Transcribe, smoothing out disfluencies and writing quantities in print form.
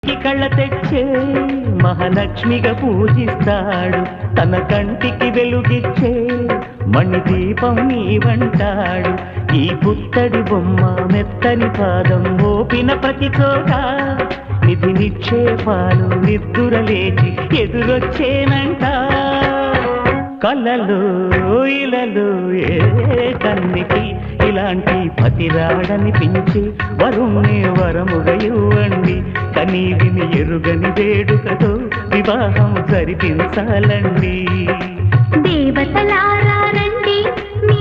ఇంటికి కళ్ళ తెచ్చే మహాలక్ష్మిగా పూజిస్తాడు. తన కంటికి వెలుగిచ్చే మణిదీపం నీవంటాడు. ఈ పుత్తడి బొమ్మ మెత్తని పాదం మోపిన ప్రతి చోట నిధి నిక్షేపాలు నిద్దురలేచి ఎదురొచ్చేనంట. కళ్ళలో ఇలలో ఏ కన్నికి ఇలాంటి పతిరాడనిపించి వరుణ్ణి వరముగా ఇవ్వండి. కనీ విని ఎరుగని వేడుకతో వివాహం జరిపించాలండి. దేవతలారా రండి, మీ